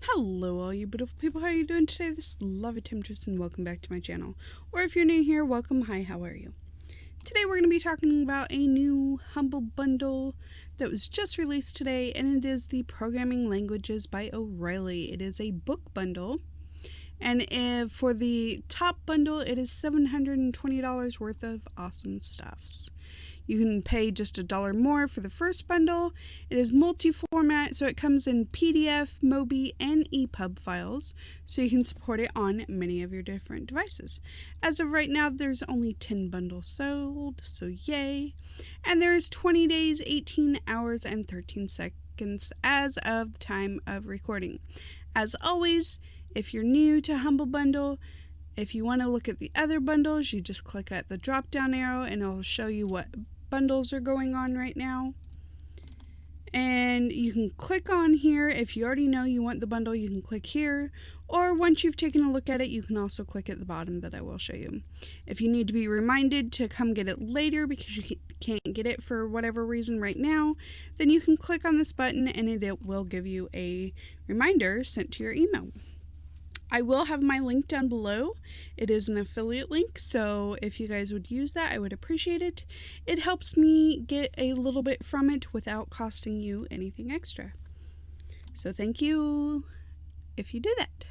Hello all you beautiful people, how are you doing today? This is Love Temptress and welcome back to my channel. Or if you're new here, welcome, hi, how are you? Today we're going to be talking about a new HumbleBundle that was just released today, and it is the Programming Languages by O'Reilly. It is a book bundle, and for the top bundle it is $720 worth of awesome stuffs. You can pay just $1 more for the first bundle. It is multi-format, so it comes in PDF, MOBI, and EPUB files, so you can support it on many of your different devices. As of right now, there's only 10 bundles sold, so yay. And there's 20 days, 18 hours, and 13 seconds as of the time of recording. As always, if you're new to HumbleBundle, if you want to look at the other bundles, you just click at the drop-down arrow and it'll show you what bundles are going on right now. And you can click on here. If you already know you want the bundle, you can click here. Or once you've taken a look at it, you can also click at the bottom that I will show you. If you need to be reminded to come get it later because you can't get it for whatever reason right now, then you can click on this button and it will give you a reminder sent to your email. I will have my link down below. It is an affiliate link, so if you guys would use that, I would appreciate it. It helps me get a little bit from it without costing you anything extra. So thank you if you do that.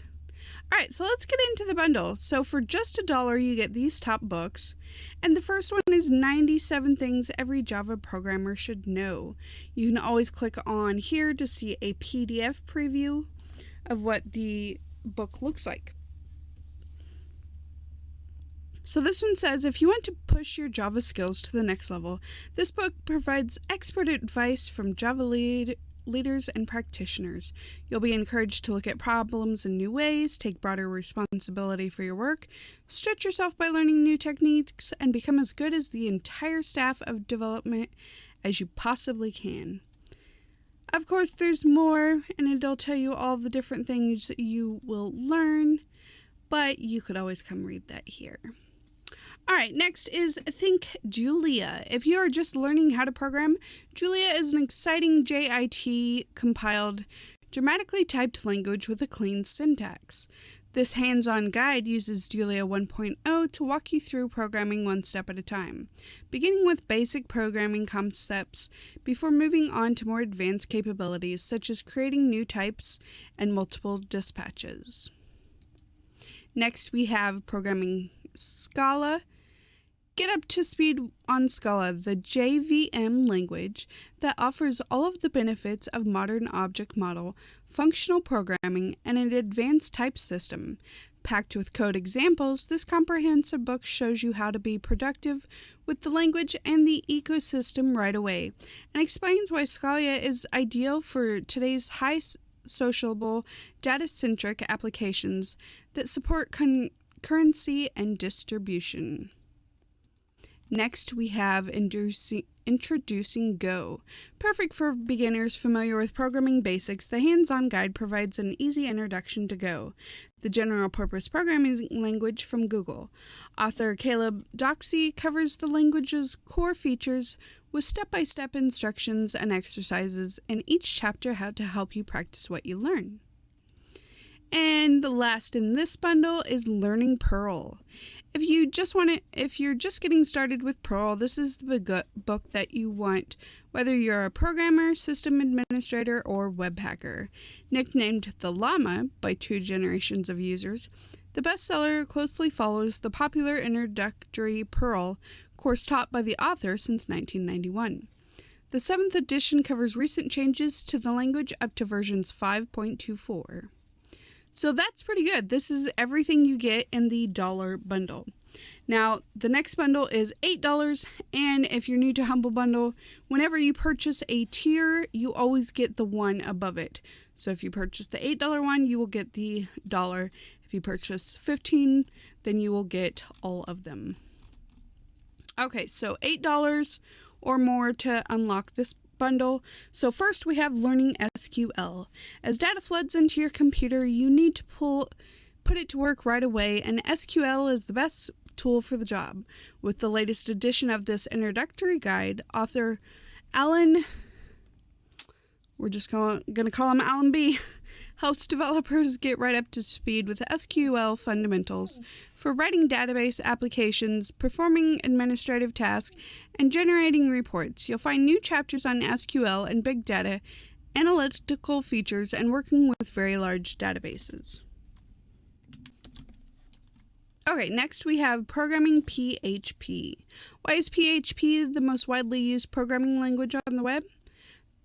Alright, so let's get into the bundle. So for just $1, you get these top books, and the first one is 97 Things Every Java Programmer Should Know. You can always click on here to see a PDF preview of what the book looks like. So this one says, if you want to push your Java skills to the next level, this book provides expert advice from Java leaders and practitioners. You'll be encouraged to look at problems in new ways, take broader responsibility for your work, stretch yourself by learning new techniques, and become as good as the entire staff of development as you possibly can. Of course, there's more, and it'll tell you all the different things that you will learn, but you could always come read that here. Alright, next is Think Julia. If you are just learning how to program, Julia is an exciting JIT-compiled, dramatically typed language with a clean syntax. This hands-on guide uses Julia 1.0 to walk you through programming one step at a time, beginning with basic programming concepts before moving on to more advanced capabilities such as creating new types and multiple dispatches. Next, we have programming Scala. Get up to speed on Scala, the JVM language that offers all of the benefits of modern object model, functional programming, and an advanced type system. Packed with code examples, this comprehensive book shows you how to be productive with the language and the ecosystem right away, and explains why Scala is ideal for today's high sociable, data-centric applications that support concurrency and distribution. Next, we have Introducing Go. Perfect for beginners familiar with programming basics, the hands-on guide provides an easy introduction to Go, the general-purpose programming language from Google. Author Caleb Doxey covers the language's core features with step-by-step instructions and exercises, and each chapter had to help you practice what you learn. And last in this bundle is Learning Perl. If you're just getting started with Perl, this is the book that you want, whether you're a programmer, system administrator, or web hacker. Nicknamed the Llama by 2 generations of users, the bestseller closely follows the popular introductory Perl course taught by the author since 1991. The 7th edition covers recent changes to the language up to versions 5.24. So that's pretty good. This is everything you get in the $1 bundle. Now, the next bundle is $8, and if you're new to HumbleBundle, whenever you purchase a tier, you always get the one above it. So if you purchase the $8 one, you will get the $1. If you purchase 15, then you will get all of them. Okay, so $8 or more to unlock this bundle. So first we have Learning SQL. As data floods into your computer, you need to put it to work right away, and SQL is the best tool for the job. With the latest edition of this introductory guide, author Alan we're just going to call him Alan B, helps developers get right up to speed with SQL fundamentals for writing database applications, performing administrative tasks, and generating reports. You'll find new chapters on SQL and big data, analytical features, and working with very large databases. Okay, next we have programming PHP. Why is PHP the most widely used programming language on the web?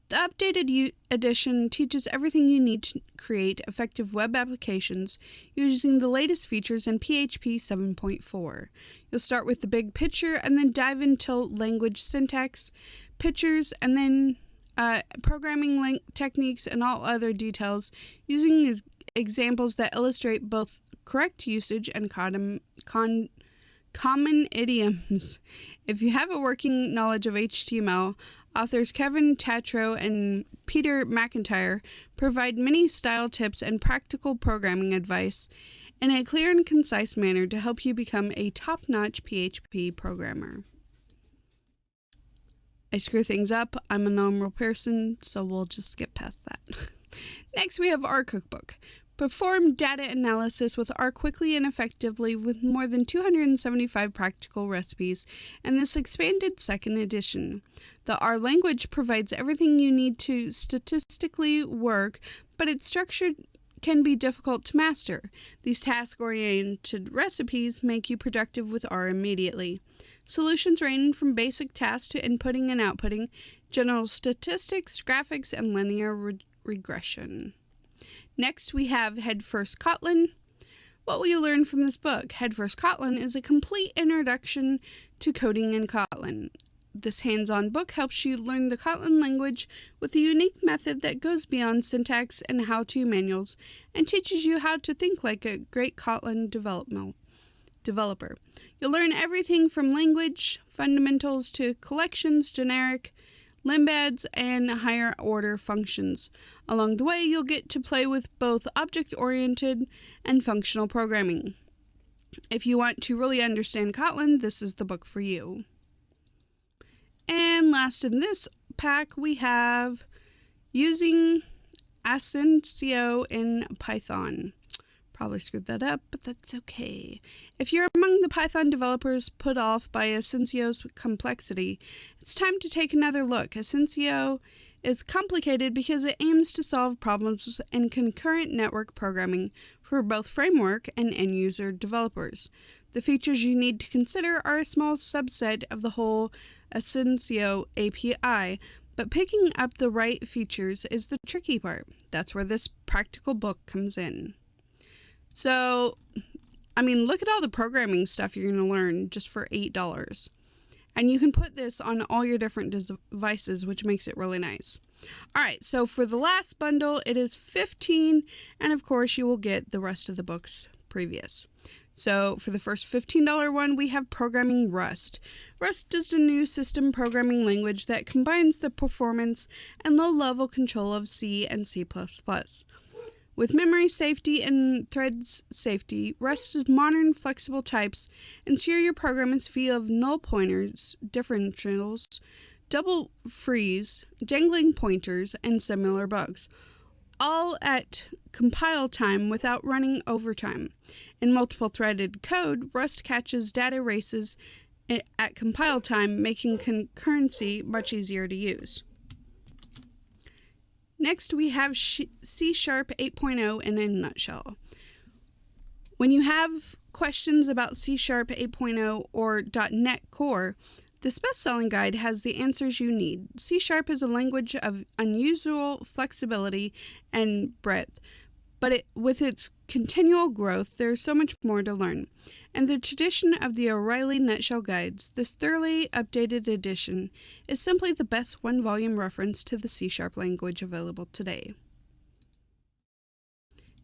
The updated edition teaches everything you need to create effective web applications using the latest features in PHP 7.4. You'll start with the big picture and then dive into language syntax, pictures, and then programming techniques and all other details using examples that illustrate both correct usage and common idioms. If you have a working knowledge of HTML, authors Kevin Tatro and Peter McIntyre provide many style tips and practical programming advice in a clear and concise manner to help you become a top-notch PHP programmer. I screw things up. I'm a normal person, so we'll just skip past that. Next, we have R Cookbook. Perform data analysis with R quickly and effectively with more than 275 practical recipes and this expanded second edition. The R language provides everything you need to statistically work, but its structure can be difficult to master. These task-oriented recipes make you productive with R immediately. Solutions range from basic tasks to inputting and outputting, general statistics, graphics, and linear regression. Next, we have Head First Kotlin. What will you learn from this book? Head First Kotlin is a complete introduction to coding in Kotlin. This hands-on book helps you learn the Kotlin language with a unique method that goes beyond syntax and how-to manuals and teaches you how to think like a great Kotlin developer. You'll learn everything from language fundamentals to collections, generic, limbads, and higher order functions. Along the way, you'll get to play with both object-oriented and functional programming. If you want to really understand Kotlin, this is the book for you. And last in this pack, we have Using Asyncio in Python. Probably screwed that up, but that's okay. If you're among the Python developers put off by Asyncio's complexity, it's time to take another look. Asyncio is complicated because it aims to solve problems in concurrent network programming for both framework and end-user developers. The features you need to consider are a small subset of the whole Asyncio API, but picking up the right features is the tricky part. That's where this practical book comes in. So, look at all the programming stuff you're going to learn just for $8. And you can put this on all your different devices, which makes it really nice. All right, so for the last bundle, it is $15, and of course, you will get the rest of the books previous. So for the first $15 one, we have Programming Rust. Rust is a new system programming language that combines the performance and low-level control of C and C++. With memory safety and threads safety, Rust's modern flexible types ensure your program is free of null pointers, differentials, double freeze, jangling pointers, and similar bugs, all at compile time without running overtime. In multiple-threaded code, Rust catches data races at compile time, making concurrency much easier to use. Next, we have C-Sharp 8.0 in a nutshell. When you have questions about C-Sharp 8.0 or .NET Core, this best-selling guide has the answers you need. C-Sharp is a language of unusual flexibility and breadth, but with its continual growth, there's so much more to learn. And the tradition of the O'Reilly Nutshell Guides, this thoroughly updated edition, is simply the best one-volume reference to the C-Sharp language available today.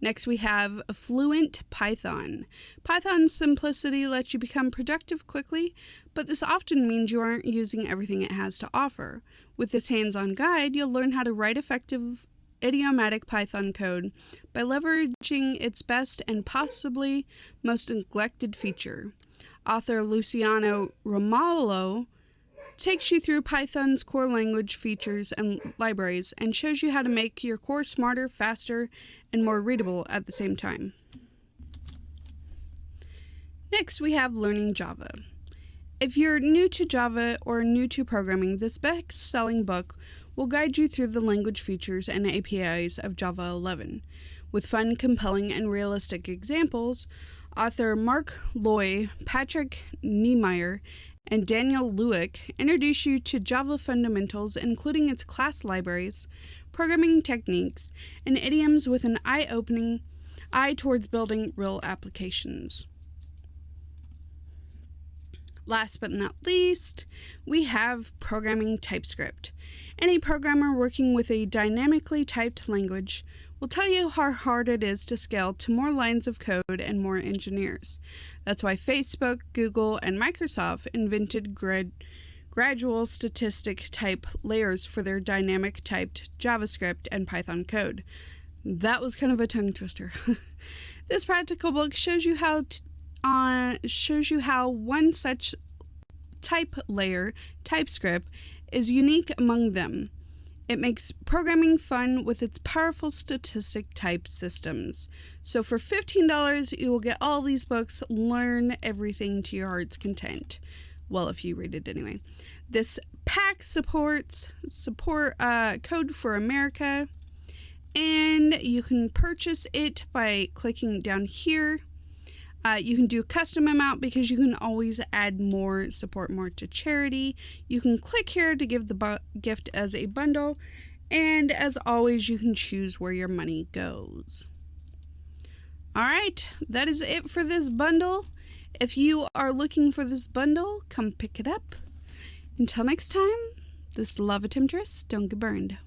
Next, we have Fluent Python. Python's simplicity lets you become productive quickly, but this often means you aren't using everything it has to offer. With this hands-on guide, you'll learn how to write effective idiomatic Python code by leveraging its best and possibly most neglected feature. Author Luciano Romolo takes you through Python's core language features and libraries and shows you how to make your core smarter, faster, and more readable at the same time. Next, we have Learning Java. If you're new to Java or new to programming, this best-selling book will guide you through the language features and APIs of Java 11. With fun, compelling, and realistic examples, author Mark Loy, Patrick Niemeyer, and Daniel Lewick introduce you to Java fundamentals, including its class libraries, programming techniques, and idioms with an eye towards building real applications. Last but not least, we have Programming Typescript. Any programmer working with a dynamically typed language will tell you how hard it is to scale to more lines of code and more engineers. That's why Facebook, Google, and Microsoft invented gradual statistic type layers for their dynamic typed JavaScript and Python code. That was kind of a tongue twister. This practical book shows you how one such type layer, TypeScript, is unique among them. It makes programming fun with its powerful statistic type systems. So for $15, you will get all these books, learn everything to your heart's content. Well, if you read it anyway. This pack supports Code for America, and you can purchase it by clicking down here. You can do a custom amount because you can always add more, support more to charity. You can click here to give the gift as a bundle. And as always, you can choose where your money goes. All right, that is it for this bundle. If you are looking for this bundle, come pick it up. Until next time, this is Lava Temptress. Don't get burned.